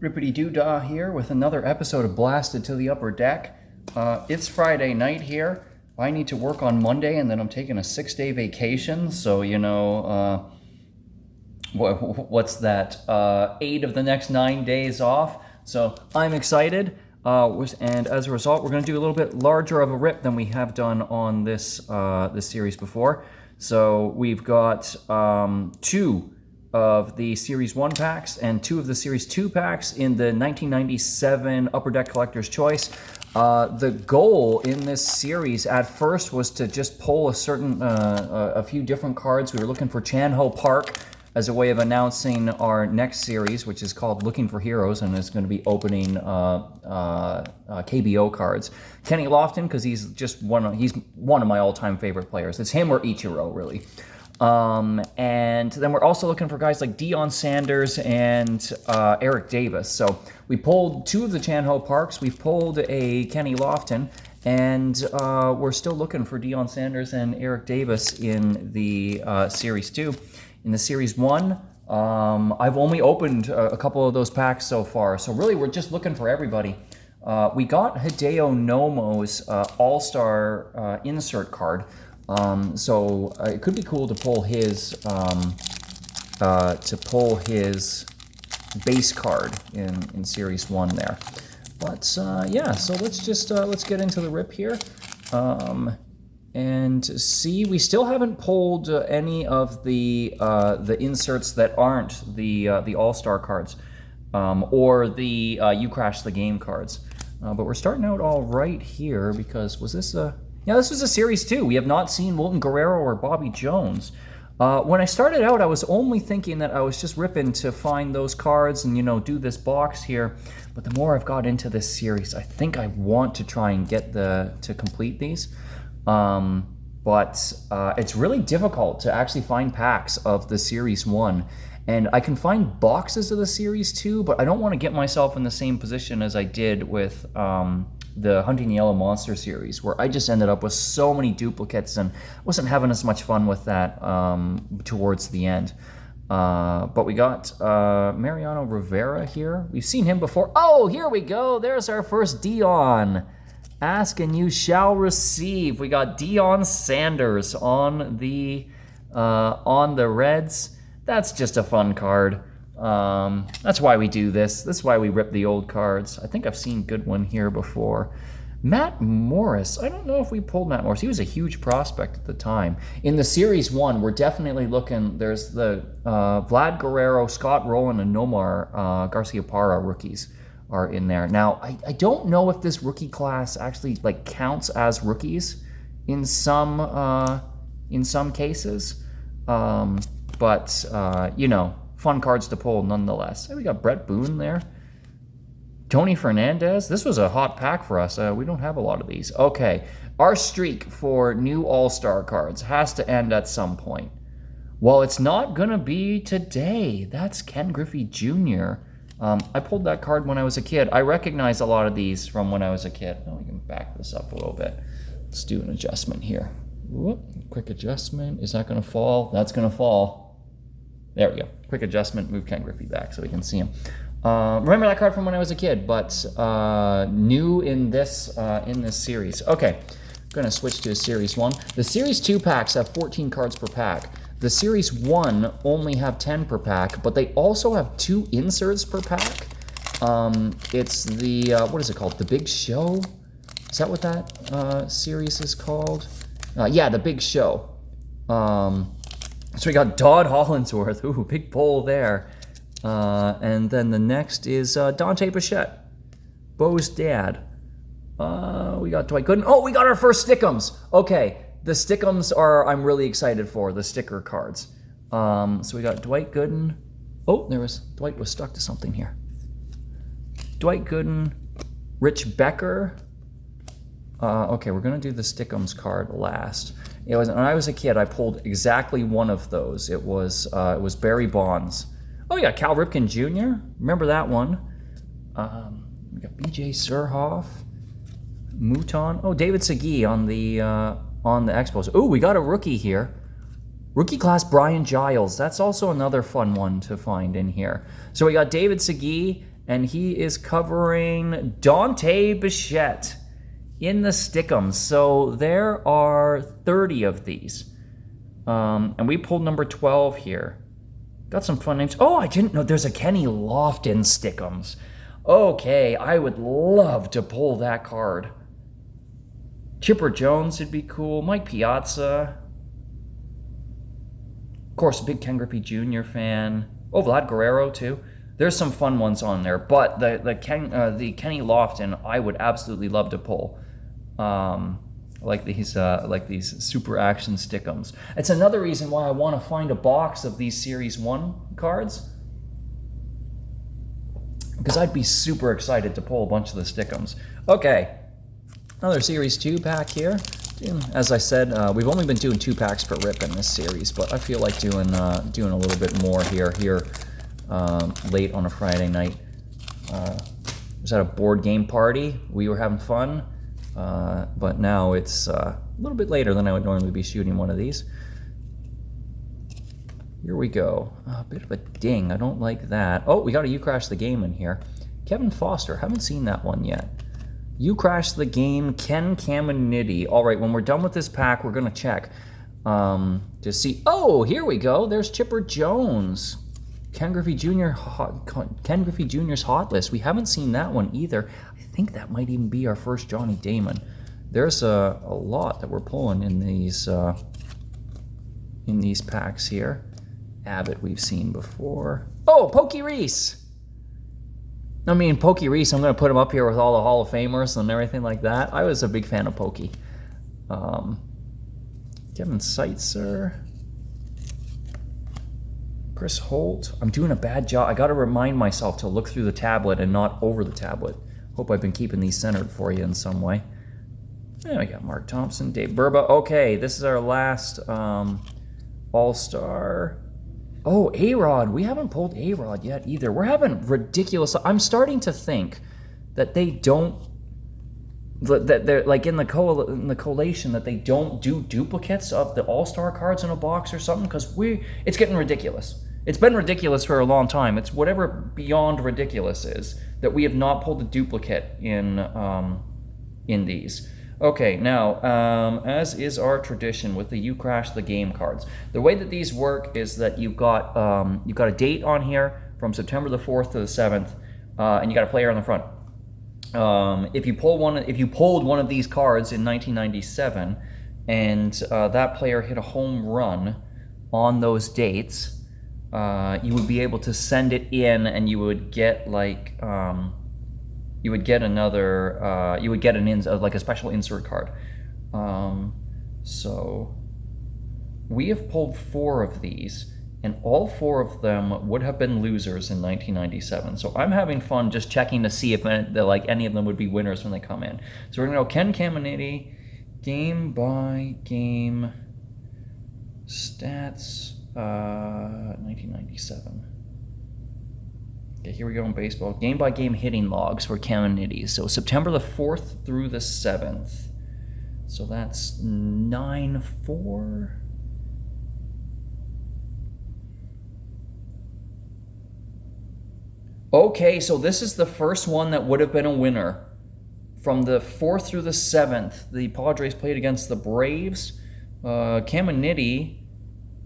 Rippity Doo Dah here with another episode of Blasted to the Upper Deck. It's Friday night here. I need to work on Monday and then I'm taking a 6-day vacation. So, what's that? 8 of the next 9 days off. So I'm excited. And as a result, we're going to do a little bit larger of a rip than we have done on this series before. So we've got 2 of the Series 1 packs and 2 of the Series 2 packs in the 1997 Upper Deck Collector's Choice. The goal in this series at first was to just pull a few different cards. We were looking for Chan Ho Park as a way of announcing our next series, which is called Looking for Heroes, and it's going to be opening KBO cards. Kenny Lofton, because he's one of my all-time favorite players. It's him or Ichiro, really. And then we're also looking for guys like Deion Sanders and Eric Davis. So we pulled 2 of the Chan Ho Parks. We've pulled a Kenny Lofton, and we're still looking for Deion Sanders and Eric Davis in the Series 2. In the Series 1, I've only opened a couple of those packs so far. So really, we're just looking for everybody. We got Hideo Nomo's All-Star insert card. So it could be cool to pull his base card in Series 1 there. But yeah, so let's get into the rip here. And see, we still haven't pulled any of the inserts that aren't the All-Star cards or the You Crash the Game cards. But we're starting out all right here because was this a... Yeah, this was a Series 2. We have not seen Wilton Guerrero or Bobby Jones. When I started out, I was only thinking that I was just ripping to find those cards and, do this box here. But the more I've got into this series, I think I want to try and get to complete these. But it's really difficult to actually find packs of the Series 1. And I can find boxes of the Series 2, but I don't want to get myself in the same position as I did with... the Hunting Yellow Monster series, where I just ended up with so many duplicates and wasn't having as much fun with that towards the end. But we got Mariano Rivera here. We've seen him before. Oh, here we go. There's our first Deion. Ask and you shall receive. We got Deion Sanders on the Reds. That's just a fun card. That's why we do this. That's why we rip the old cards. I think I've seen Goodwin here before. Matt Morris. I don't know if we pulled Matt Morris. He was a huge prospect at the time. In the Series 1, we're definitely looking. There's the Vlad Guerrero, Scott Rowland, and Nomar Garciaparra rookies are in there. Now, I don't know if this rookie class actually counts as rookies in some cases. But fun cards to pull nonetheless. Hey, we got Brett Boone there. Tony Fernandez. This was a hot pack for us. We don't have a lot of these. Okay. Our streak for new All-Star cards has to end at some point. Well, it's not going to be today. That's Ken Griffey Jr. I pulled that card when I was a kid. I recognize a lot of these from when I was a kid. Oh, we can back this up a little bit. Let's do an adjustment here. Whoop. Quick adjustment. Is that going to fall? That's going to fall. There we go. Quick adjustment, move Ken Griffey back so we can see him. Remember that card from when I was a kid, but new in this series. Okay, I'm going to switch to Series 1. The Series 2 packs have 14 cards per pack. The Series 1 only have 10 per pack, but they also have 2 inserts per pack. It's the, what is it called? The Big Show? Is that what that series is called? Yeah, The Big Show. So we got Dodd Hollinsworth. Ooh, big pull there. And then the next is Dante Bichette, Bo's dad. We got Dwight Gooden. Oh, we got our first Stickums. Okay, the Stickums I'm really excited for, the sticker cards. So we got Dwight Gooden. Oh, Dwight was stuck to something here. Dwight Gooden, Rich Becker. Okay, we're going to do the Stickums card last. When I was a kid, I pulled exactly one of those. It was Barry Bonds. Oh, yeah, Cal Ripken Jr. Remember that one. We got B.J. Surhoff, Mouton. Oh, David Segui on the Expos. Oh, we got a rookie here. Rookie class Brian Giles. That's also another fun one to find in here. So we got David Segui and he is covering Dante Bichette in the Stick'ems. So there are 30 of these. And we pulled number 12 here. Got some fun names. Oh, I didn't know there's a Kenny Lofton Stick'ems. Okay, I would love to pull that card. Chipper Jones would be cool. Mike Piazza. Of course, a big Ken Griffey Jr. fan. Oh, Vlad Guerrero too. There's some fun ones on there, but the Kenny Lofton I would absolutely love to pull. Like these Super Action Stick'ems. It's another reason why I want to find a box of these Series 1 cards, because I'd be super excited to pull a bunch of the Stick'ems. Okay, another Series 2 pack here. As I said, we've only been doing 2 packs per rip in this series, but I feel like doing a little bit more here late on a Friday night. Was at a board game party. We were having fun. But now it's a little bit later than I would normally be shooting one of these. Here we go. A bit of a ding. I don't like that. Oh, we got a You Crash the Game in here. Kevin Foster. Haven't seen that one yet. You Crash the Game. Ken Caminiti. All right, when we're done with this pack, we're going to check to see. Oh, here we go. There's Chipper Jones. Ken Griffey Jr.'s Hot List. We haven't seen that one either. I think that might even be our first Johnny Damon. There's a lot that we're pulling in these packs here. Abbott we've seen before. Oh, Pokey Reese. I mean, Pokey Reese, I'm going to put him up here with all the Hall of Famers and everything like that. I was a big fan of Pokey. Kevin Seitzer. Chris Holt. I'm doing a bad job. I got to remind myself to look through the tablet and not over the tablet. Hope I've been keeping these centered for you in some way. There we got Mark Thompson, Dave Burba. Okay, this is our last All-Star. Oh, A-Rod. We haven't pulled A-Rod yet either. We're having ridiculous... I'm starting to think that they don't... That they're like in the collation that they don't do duplicates of the All-Star cards in a box or something, because it's getting ridiculous. It's been ridiculous for a long time. It's whatever beyond ridiculous is that we have not pulled a duplicate in these. Okay, now, as is our tradition with the You Crash the Game cards, the way that these work is that you've got a date on here from September the 4th to the 7th, and you got a player on the front. If you pulled one of these cards in 1997, and that player hit a home run on those dates, you would be able to send it in, and you would get like you would get a special insert card. So we have pulled 4 of these, and all 4 of them would have been losers in 1997. So I'm having fun just checking to see if any of them would be winners when they come in. So we're gonna go Ken Caminiti, game by game stats, 1997. Okay, here we go in baseball. Game by game hitting logs for Caminiti. So September the 4th through the 7th. So that's 9-4. Okay, so this is the first one that would have been a winner. From the 4th through the 7th, the Padres played against the Braves. Caminiti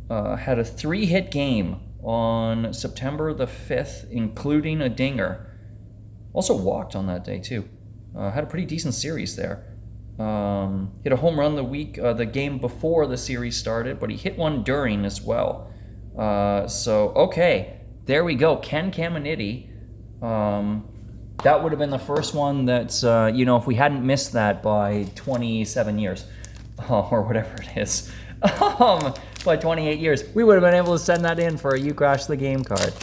had a 3-hit game on September the 5th, including a dinger. Also walked on that day, too. Had a pretty decent series there. Hit a home run the game before the series started, but he hit one during as well. Okay, there we go. Ken Caminiti. That would have been the first one that's, if we hadn't missed that by 27 years, or whatever it is, by 28 years, we would have been able to send that in for a You Crash the Game card.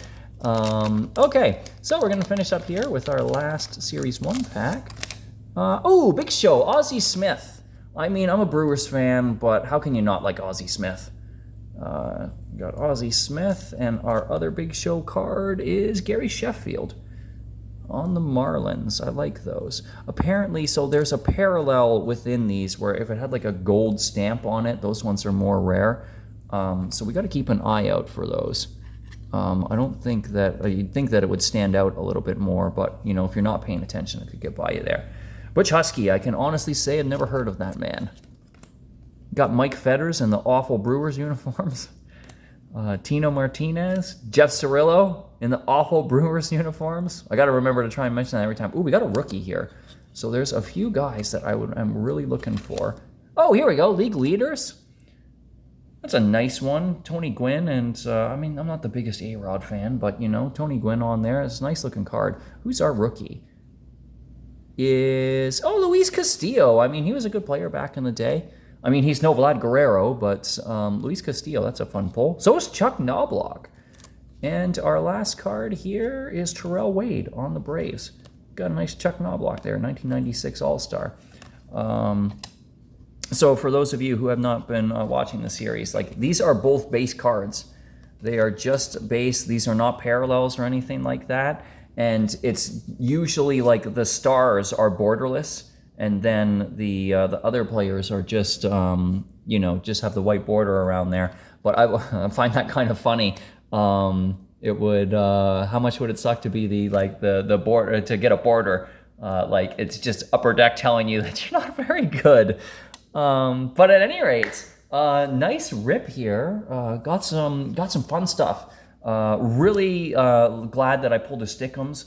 Okay, so we're going to finish up here with our last Series 1 pack. Big Show, Ozzie Smith. I mean, I'm a Brewers fan, but how can you not like Ozzie Smith? Got Ozzie Smith, and our other Big Show card is Gary Sheffield on the Marlins. I like those. Apparently, so there's a parallel within these where if it had like a gold stamp on it, those ones are more rare. So we got to keep an eye out for those. I don't think that, you'd think that it would stand out a little bit more, but, you know, if you're not paying attention, it could get by you there. Butch Husky, I can honestly say I've never heard of that man. Got Mike Fetters in the awful Brewers uniforms. Tino Martinez, Jeff Cirillo in the awful Brewers uniforms. I got to remember to try and mention that every time. Ooh, we got a rookie here. So there's a few guys that I'm really looking for. Oh, here we go, league leaders. That's a nice one. Tony Gwynn, and I mean, I'm not the biggest A-Rod fan, but, you know, Tony Gwynn on there. It's a nice looking card. Who's our rookie? Luis Castillo. I mean, he was a good player back in the day. I mean, he's no Vlad Guerrero, but Luis Castillo, that's a fun pull. So is Chuck Knobloch. And our last card here is Terrell Wade on the Braves. Got a nice Chuck Knobloch there, 1996 All-Star. So for those of you who have not been watching the series, like, these are both base cards. They are just base. These are not parallels or anything like that. And it's usually like the stars are borderless, and then the other players are just, you know, just have the white border around there. But I find that kind of funny. It would, how much would it suck to be the border, to get a border? Like, it's just Upper Deck telling you that you're not very good. But at any rate, nice rip here. Got some fun stuff. Really glad that I pulled a Stickums.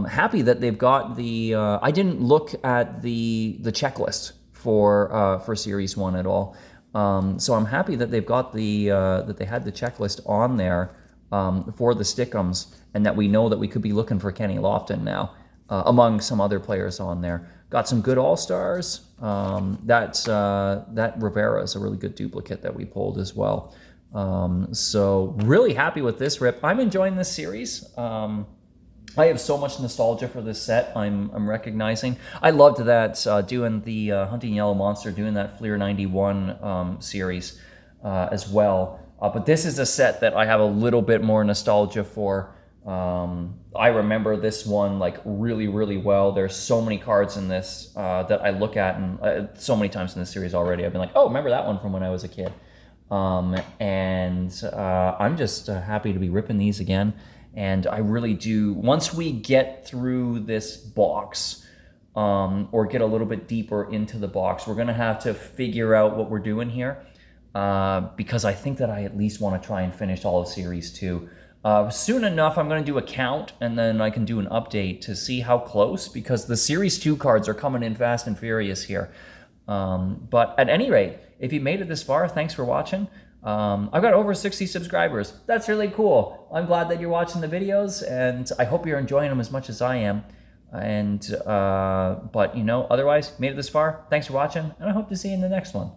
Happy that they've got the. I didn't look at the checklist for Series 1 at all. So I'm happy that they've got that they had the checklist on there for the Stickums, and that we know that we could be looking for Kenny Lofton now, among some other players on there. Got some good All-Stars. That Rivera is a really good duplicate that we pulled as well. So really happy with this rip. I'm enjoying this series. I have so much nostalgia for this set. I'm recognizing. I loved that doing the Hunting Yellow Monster, doing that Fleer 91 series as well. But this is a set that I have a little bit more nostalgia for. I remember this one like really, really well. There's so many cards in this that I look at, and so many times in this series already, I've been like, oh, remember that one from when I was a kid. And I'm just happy to be ripping these again. And I really do, once we get through this box, or get a little bit deeper into the box, we're going to have to figure out what we're doing here. Because I think that I at least want to try and finish all of Series 2. Soon enough, I'm going to do a count, and then I can do an update to see how close, because the Series 2 cards are coming in fast and furious here. But at any rate, if you made it this far, thanks for watching. I've got over 60 subscribers. That's really cool. I'm glad that you're watching the videos, and I hope you're enjoying them as much as I am. And, but, you know, otherwise, made it this far. Thanks for watching, and I hope to see you in the next one.